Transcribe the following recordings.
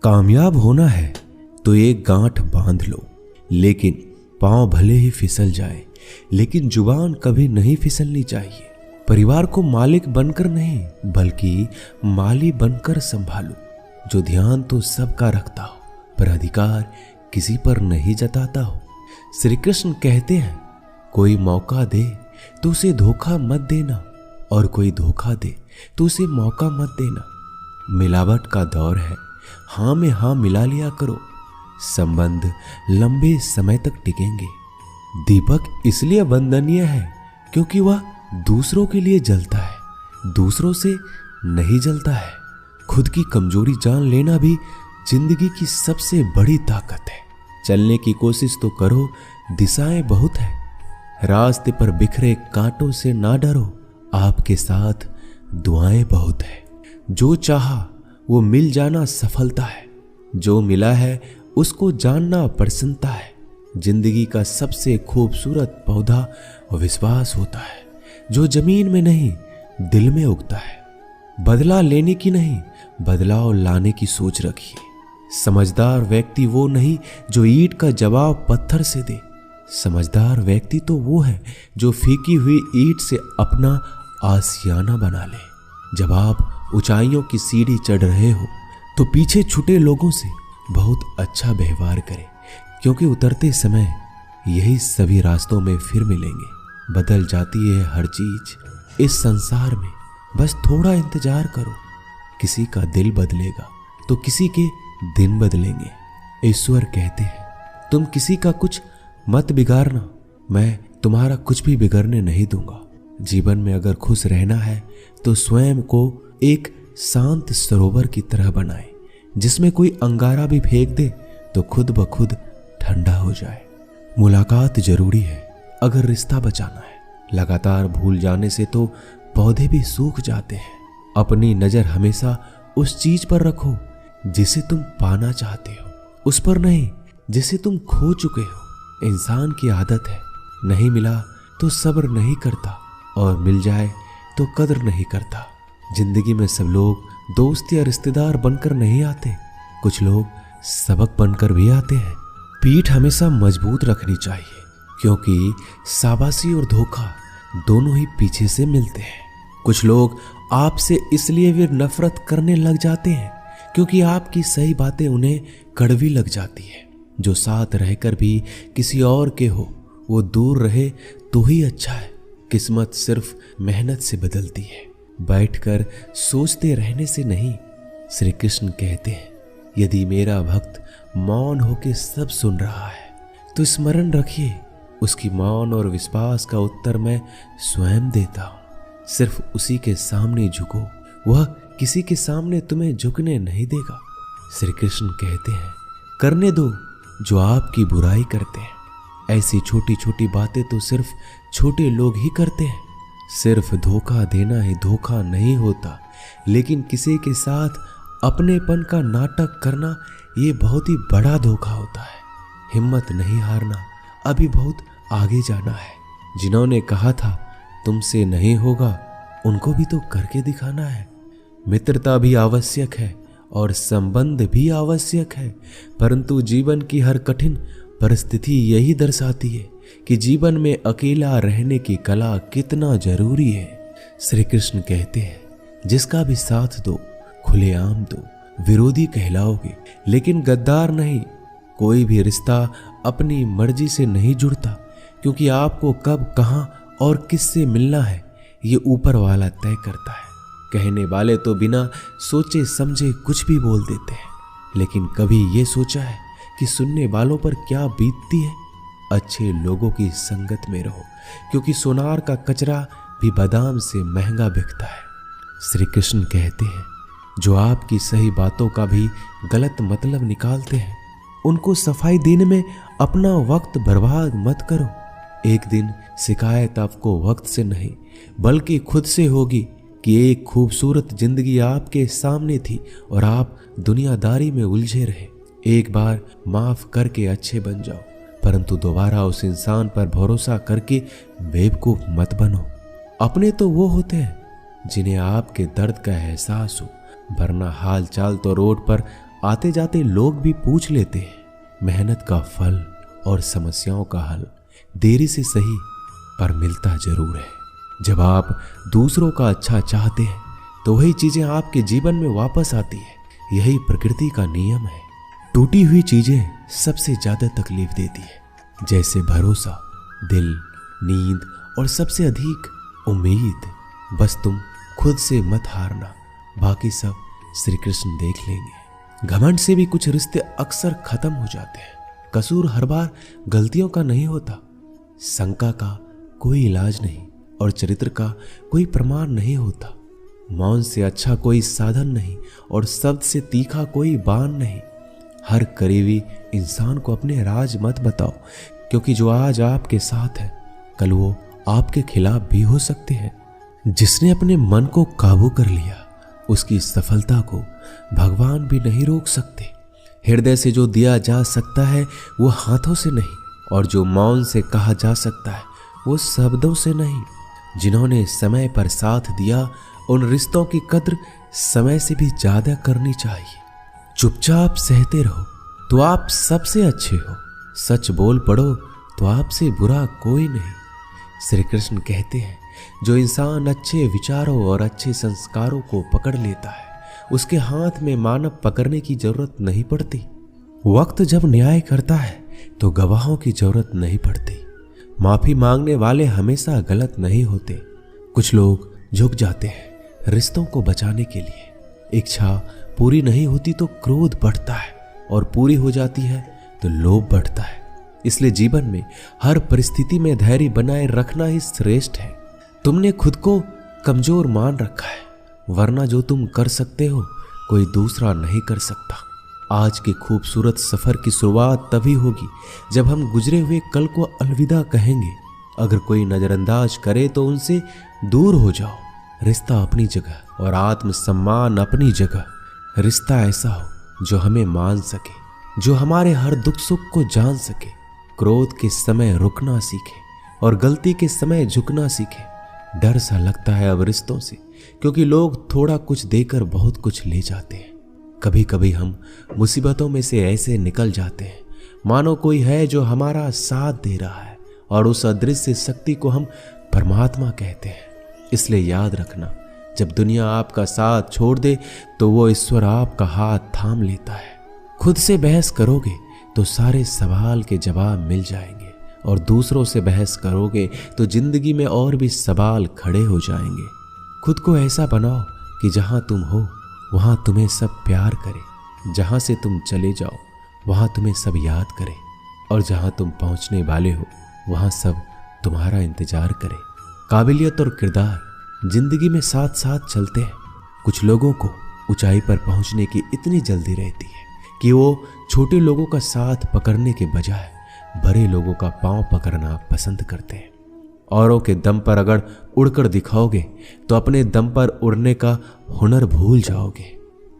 कामयाब होना है तो एक गांठ बांध लो, लेकिन पांव भले ही फिसल जाए, लेकिन जुबान कभी नहीं फिसलनी चाहिए। परिवार को मालिक बनकर नहीं बल्कि माली बनकर संभालो, जो ध्यान तो सबका रखता हो पर अधिकार किसी पर नहीं जताता हो। श्री कृष्ण कहते हैं, कोई मौका दे तो उसे धोखा मत देना, और कोई धोखा दे तो उसे मौका मत देना। मिलावट का दौर है, हाँ में हाँ मिला लिया करो, संबंध लंबे समय तक टिकेंगे। दीपक इसलिए वंदनीय है क्योंकि वह दूसरों के लिए जलता है, दूसरों से नहीं जलता है। खुद की कमजोरी जान लेना भी जिंदगी की सबसे बड़ी ताकत है। चलने की कोशिश तो करो, दिशाएं बहुत है। रास्ते पर बिखरे कांटों से ना डरो, आपके साथ दुआएं बहुत है। जो चाहा वो मिल जाना सफलता है, जो मिला है उसको जानना प्रसन्नता है। जिंदगी का सबसे खूबसूरत पौधा विश्वास होता है, जो जमीन में नहीं दिल में उगता है। बदला लेने की नहीं, बदलाव लाने की सोच रखिए। समझदार व्यक्ति वो नहीं जो ईंट का जवाब पत्थर से दे, समझदार व्यक्ति तो वो है जो फीकी हुई ईंट से अपना आशियाना बना ले। जब आप ऊंचाइयों की सीढ़ी चढ़ रहे हो तो पीछे छूटे लोगों से बहुत अच्छा व्यवहार करें, क्योंकि उतरते समय यही सभी रास्तों में फिर मिलेंगे। बदल जाती है हर चीज इस संसार में, बस थोड़ा इंतजार करो। किसी का दिल बदलेगा तो किसी के दिन बदलेंगे। ईश्वर कहते हैं, तुम किसी का कुछ मत बिगाड़ना, मैं तुम्हारा कुछ भी बिगड़ने नहीं दूंगा। जीवन में अगर खुश रहना है तो स्वयं को एक शांत सरोवर की तरह बनाए, जिसमें कोई अंगारा भी फेंक दे तो खुद ब खुद ठंडा हो जाए। मुलाकात जरूरी है अगर रिश्ता बचाना है। लगातार भूल जाने से तो पौधे भी सूख जाते हैं। अपनी नजर हमेशा उस चीज पर रखो जिसे तुम पाना चाहते हो, उस पर नहीं जिसे तुम खो चुके हो। इंसान की आदत है, नहीं मिला तो सब्र नहीं करता, और मिल जाए तो कदर नहीं करता। जिंदगी में सब लोग दोस्त या रिश्तेदार बनकर नहीं आते, कुछ लोग सबक बनकर भी आते हैं। पीठ हमेशा मजबूत रखनी चाहिए, क्योंकि शाबाशी और धोखा दोनों ही पीछे से मिलते हैं। कुछ लोग आपसे इसलिए भी नफरत करने लग जाते हैं क्योंकि आपकी सही बातें उन्हें कड़वी लग जाती है। जो साथ रहकर भी किसी और के हो, वो दूर रहे तो ही अच्छा है। किस्मत सिर्फ मेहनत से बदलती है, बैठकर सोचते रहने से नहीं। श्री कृष्ण कहते हैं, यदि मेरा भक्त मौन होके सब सुन रहा है तो स्मरण रखिए, उसकी मौन और विश्वास का उत्तर मैं स्वयं देता हूं। सिर्फ उसी के सामने झुको, वह किसी के सामने तुम्हें झुकने नहीं देगा। श्री कृष्ण कहते हैं, करने दो जो आपकी बुराई करते हैं। ऐसी छोटी छोटी बातें तो सिर्फ छोटे लोग ही करते हैं। सिर्फ धोखा देना ही धोखा नहीं होता, लेकिन किसी के साथ अपनेपन का नाटक करना ये बहुत ही बड़ा धोखा होता है। हिम्मत नहीं हारना, अभी बहुत आगे जाना है। जिन्होंने कहा था तुमसे नहीं होगा, उनको भी तो करके दिखाना है। मित्रता भी आवश्यक है और संबंध भी आवश्यक है, परंतु जीवन की हर कठिन परिस्थिति यही दर्शाती है कि जीवन में अकेला रहने की कला कितना जरूरी है। श्री कृष्ण कहते हैं, जिसका भी साथ दो खुलेआम दो, विरोधी कहलाओगे लेकिन गद्दार नहीं। कोई भी रिश्ता अपनी मर्जी से नहीं जुड़ता, क्योंकि आपको कब, कहां और किससे मिलना है ये ऊपर वाला तय करता है। कहने वाले तो बिना सोचे समझे कुछ भी बोल देते हैं, लेकिन कभी ये सोचा है कि सुनने वालों पर क्या बीतती है? अच्छे लोगों की संगत में रहो, क्योंकि सोनार का कचरा भी बादाम से महंगा बिकता है। श्री कृष्ण कहते हैं, जो आपकी सही बातों का भी गलत मतलब निकालते हैं, उनको सफाई देने में अपना वक्त बर्बाद मत करो। एक दिन शिकायत आपको वक्त से नहीं बल्कि खुद से होगी कि एक खूबसूरत जिंदगी आपके सामने थी और आप दुनियादारी में उलझे रहे। एक बार माफ करके अच्छे बन जाओ, परंतु दोबारा उस इंसान पर भरोसा करके बेवकूफ मत बनो। अपने तो वो होते हैं जिन्हें आपके दर्द का एहसास हो, वरना हाल चाल तो रोड पर आते जाते लोग भी पूछ लेते हैं। मेहनत का फल और समस्याओं का हल देरी से सही पर मिलता जरूर है। जब आप दूसरों का अच्छा चाहते हैं तो वही चीजें आपके जीवन में वापस आती है। यही प्रकृति का नियम है। टूटी हुई चीजें सबसे ज्यादा तकलीफ देती है, जैसे भरोसा, दिल, नींद और सबसे अधिक उम्मीद। बस तुम खुद से मत हारना, बाकी सब श्री कृष्ण देख लेंगे। घमंड से भी कुछ रिश्ते अक्सर खत्म हो जाते हैं। कसूर हर बार गलतियों का नहीं होता, शंका का कोई इलाज नहीं और चरित्र का कोई प्रमाण नहीं होता। मौन से अच्छा कोई साधन नहीं और शब्द से तीखा कोई बाण नहीं। हर करीबी इंसान को अपने राज मत बताओ, क्योंकि जो आज आपके साथ है कल वो आपके खिलाफ भी हो सकते हैं। जिसने अपने मन को काबू कर लिया उसकी सफलता को भगवान भी नहीं रोक सकते। हृदय से जो दिया जा सकता है वो हाथों से नहीं, और जो मौन से कहा जा सकता है वो शब्दों से नहीं। जिन्होंने समय पर साथ दिया उन रिश्तों की कद्र समय से भी ज्यादा करनी चाहिए। चुपचाप सहते रहो तो आप सबसे अच्छे हो, सच बोल पड़ो तो आपसे बुरा कोई नहीं। श्री कृष्ण कहते हैं, जो इंसान अच्छे विचारों और अच्छे संस्कारों को पकड़ लेता है उसके हाथ में मानव पकड़ने की जरूरत नहीं पड़ती। वक्त जब न्याय करता है तो गवाहों की जरूरत नहीं पड़ती। माफी मांगने वाले हमेशा गलत नहीं होते। कुछ लोग झुक जाते हैं रिश्तों को बचाने के लिए। इच्छा पूरी नहीं होती तो क्रोध बढ़ता है, और पूरी हो जाती है तो लोभ बढ़ता है। इसलिए जीवन में हर परिस्थिति में धैर्य बनाए रखना ही श्रेष्ठ है। तुमने खुद को कमजोर मान रखा है, वरना जो तुम कर सकते हो कोई दूसरा नहीं कर सकता। आज के खूबसूरत सफर की शुरुआत तभी होगी जब हम गुजरे हुए कल को अलविदा कहेंगे। अगर कोई नजरअंदाज करे तो उनसे दूर हो जाओ। रिश्ता अपनी जगह और आत्मसम्मान अपनी जगह। रिश्ता ऐसा हो जो हमें मान सके, जो हमारे हर दुख सुख को जान सके, क्रोध के समय रुकना सीखे और गलती के समय झुकना सीखे। डर सा लगता है अब रिश्तों से, क्योंकि लोग थोड़ा कुछ देकर बहुत कुछ ले जाते हैं। कभी कभी हम मुसीबतों में से ऐसे निकल जाते हैं मानो कोई है जो हमारा साथ दे रहा है, और उस अदृश्य शक्ति को हम परमात्मा कहते हैं। इसलिए याद रखना, जब दुनिया आपका साथ छोड़ दे तो वो ईश्वर आपका हाथ थाम लेता है। खुद से बहस करोगे तो सारे सवाल के जवाब मिल जाएंगे, और दूसरों से बहस करोगे तो जिंदगी में और भी सवाल खड़े हो जाएंगे। खुद को ऐसा बनाओ कि जहां तुम हो वहां तुम्हें सब प्यार करे, जहां से तुम चले जाओ वहां तुम्हें सब याद करे, और जहां तुम पहुंचने वाले हो वहां सब तुम्हारा इंतजार करे। काबिलियत और किरदार जिंदगी में साथ साथ चलते हैं। कुछ लोगों को ऊंचाई पर पहुंचने की इतनी जल्दी रहती है कि वो छोटे लोगों का साथ पकड़ने के बजाय बड़े लोगों का पांव पकड़ना पसंद करते हैं। औरों के दम पर अगर उड़कर दिखाओगे तो अपने दम पर उड़ने का हुनर भूल जाओगे।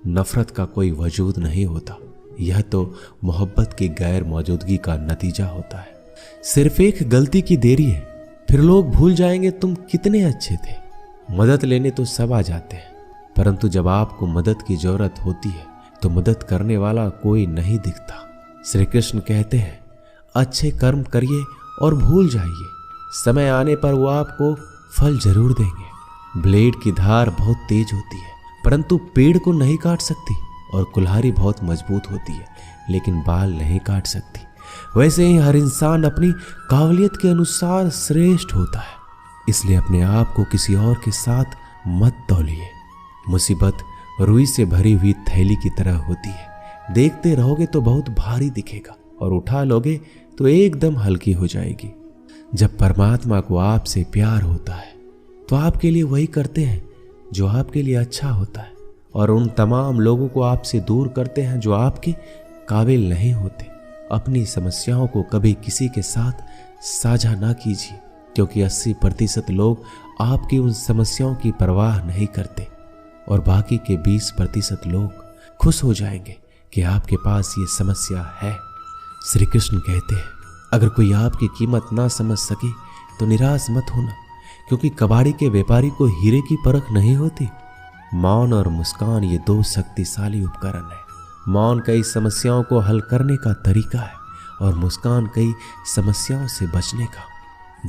नफरत का कोई वजूद नहीं होता, यह तो मोहब्बत की गैर मौजूदगी का नतीजा होता है। सिर्फ एक गलती की देरी है, फिर लोग भूल जाएंगे तुम कितने अच्छे थे। मदद लेने तो सब आ जाते हैं, परंतु जब आपको मदद की जरूरत होती है तो मदद करने वाला कोई नहीं दिखता। श्री कृष्ण कहते हैं, अच्छे कर्म करिए और भूल जाइए, समय आने पर वो आपको फल जरूर देंगे। ब्लेड की धार बहुत तेज होती है, परंतु पेड़ को नहीं काट सकती, और कुल्हाड़ी बहुत मजबूत होती है लेकिन बाल नहीं काट सकती। वैसे ही हर इंसान अपनी काबिलियत के अनुसार श्रेष्ठ होता है। इसलिए अपने आप को किसी और के साथ मत तौलिए। मुसीबत रुई से भरी हुई थैली की तरह होती है, देखते रहोगे तो बहुत भारी दिखेगा और उठा लोगे तो एकदम हल्की हो जाएगी। जब परमात्मा को आपसे प्यार होता है तो आपके लिए वही करते हैं जो आपके लिए अच्छा होता है, और उन तमाम लोगों को आपसे दूर करते हैं जो आपके काबिल नहीं होते। अपनी समस्याओं को कभी किसी के साथ साझा ना कीजिए, क्योंकि 80% लोग आपकी उन समस्याओं की परवाह नहीं करते, और बाकी के 20% लोग खुश हो जाएंगे कि आपके पास ये समस्या है। श्री कृष्ण कहते हैं, अगर कोई आपकी कीमत ना समझ सके तो निराश मत होना, क्योंकि कबाड़ी के व्यापारी को हीरे की परख नहीं होती। मौन और मुस्कान ये दो शक्तिशाली उपकरण है मौन कई समस्याओं को हल करने का तरीका है और मुस्कान कई समस्याओं से बचने का।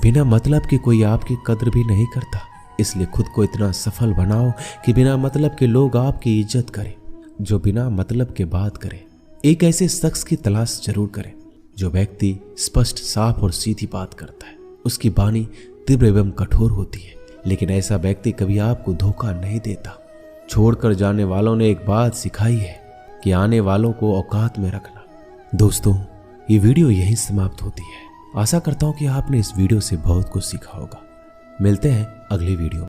बिना मतलब के कोई आपकी कद्र भी नहीं करता, इसलिए खुद को इतना सफल बनाओ कि बिना मतलब के लोग आपकी इज्जत करें। जो बिना मतलब के बात करे, एक ऐसे शख्स की तलाश जरूर करें जो व्यक्ति स्पष्ट, साफ और सीधी बात करता है। उसकी वाणी तीव्र एवं कठोर होती है, लेकिन ऐसा व्यक्ति कभी आपको धोखा नहीं देता। छोड़कर जाने वालों ने एक बात सिखाई है कि आने वालों को औकात में रखना। दोस्तों, ये वीडियो यहीं समाप्त होती है। आशा करता हूं कि आपने इस वीडियो से बहुत कुछ सीखा होगा। मिलते हैं अगली वीडियो में।